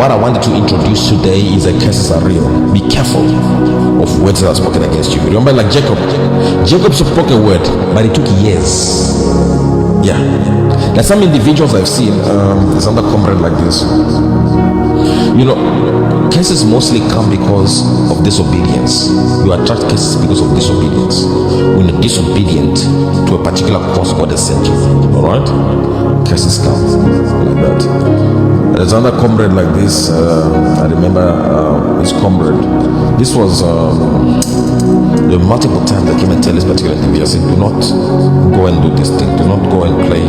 what I wanted to introduce today is that curses are real. Be careful of words that are spoken against you. Remember, like Jacob spoke a word, but it took years. Yeah, there's some individuals I've seen. There's another comrade like this. Cases mostly come because of disobedience. You attract cases because of disobedience. When you're disobedient to a particular cause God has sent you, alright? Cases come like that. There's another comrade like this. I remember his comrade. This was the multiple times I came and tell this particular individual, I said, do not go and do this thing. Do not go and play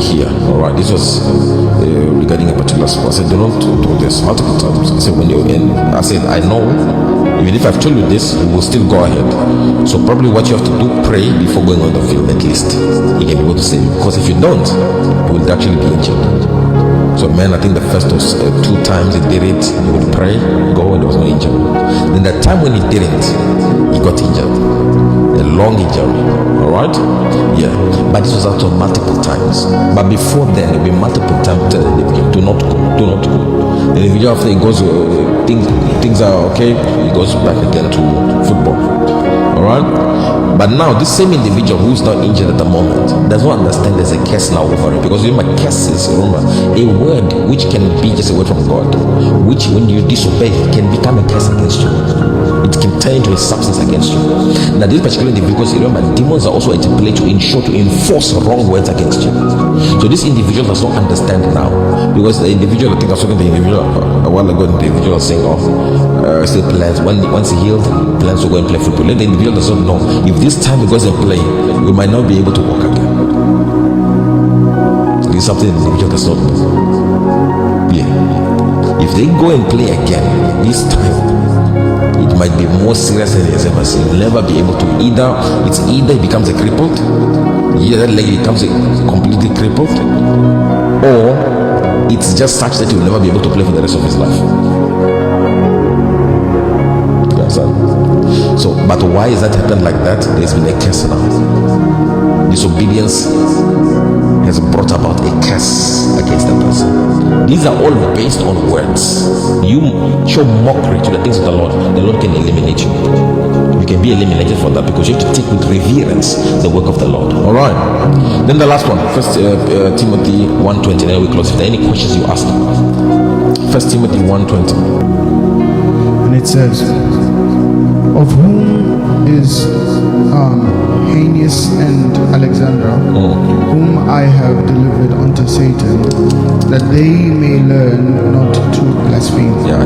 here. Alright, this was regarding a particular sport. I said, do not do this multiple times. I said, when you're in, I said, I know, even if I've told you this, you will still go ahead. So probably what you have to do, pray before going on the field at least. He can be able to save you. Because if you don't, you will actually be injured. So man, I think the first was 2 times he did it. He would pray, go, and there was no injury. Then the time when he didn't, he got injured. A long injury. Alright? Yeah. But this was after multiple times. But before then, there will be multiple times telling the individual, do not go, do not go. The individual, after he goes, things are okay, he goes back again to football. Alright? But now this same individual who is not injured at the moment does not understand there's a curse now over it. Because remember, curses, remember, a word which can be just a word from God, which when you disobey can become a curse against you. It can turn into a substance against you. Now this particular individual, remember, demons are also at play to ensure to enforce wrong words against you. So this individual does not understand now, because the individual, I think I was talking to the individual a while ago, the individual was saying, still plans, once he healed, plans to go and play football. Then the individual does not know, if this time he goes and play, you might not be able to walk again. It's something the individual does not know. Yeah. If they go and play again, this time, it might be more serious than he has ever seen. He'll never be able to either he becomes a crippled, that leg becomes completely crippled, or it's just such that he'll never be able to play for the rest of his life. You understand? So, but why is that happened like that? There's been a curse now. Disobedience has brought about a curse against the person. These are all based on words. You show mockery to the things of the Lord can eliminate you. You can be eliminated from that because you have to take with reverence the work of the Lord. Alright. Then the last one, First Timothy 1:20. Then we close. If there are any questions you ask. First Timothy 1:20. And it says, of whom is Hanius and Alexandra, whom I have delivered unto Satan, that they may learn not to blaspheme. Yeah.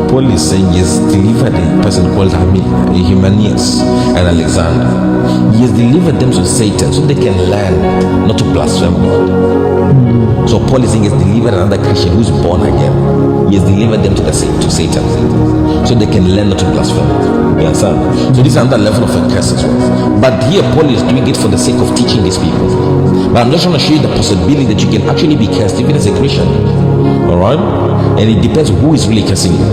Paul is saying he has delivered a person called Hanius and Alexander. He has delivered them to Satan so they can learn not to blaspheme God. So Paul is saying he has delivered another Christian who's born again. He has delivered them to Satan so they can learn not to blaspheme. You understand? So this is another level of a curse as well. But here Paul is doing it for the sake of teaching these people. But I'm just trying to show you the possibility that you can actually be cursed even as a Christian. Alright? And it depends who is really cursing you.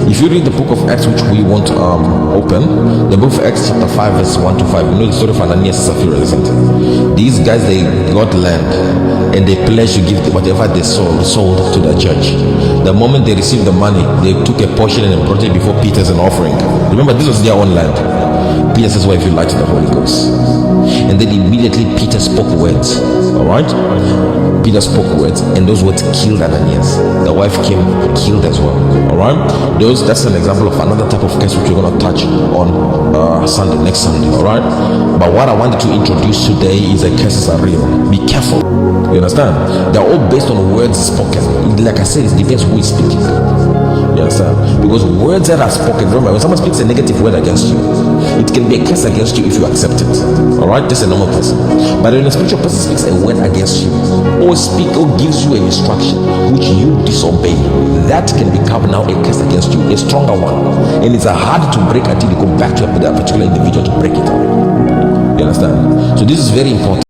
If you read the book of Acts, which we want to open, the book of Acts chapter 5 verse 1 to 5, you know the story of Ananias and Sapphira, isn't it? These guys, they got land and they pledged to give whatever they sold to the church. The moment they received the money, they took a portion and brought it before Peter as an offering. Remember, this was their own land. Peter says, well, if you like to the Holy Ghost. And then immediately Peter spoke words. Alright? Peter spoke words, and those words killed Ananias. The wife came killed as well. Alright? That's an example of another type of case which we're going to touch on next Sunday. Alright? But what I wanted to introduce today is that curses are real. Be careful. You understand? They're all based on words spoken. Like I said, it depends who is speaking. You understand? Because words that are spoken, remember, when someone speaks a negative word against you, it can be a curse against you if you accept it. Alright? Just a normal person. But when a spiritual person speaks a word against you, or gives you an instruction which you disobey, that can become now a curse against you, a stronger one. And it's hard to break until you go back to that particular individual to break it up. You understand? So this is very important.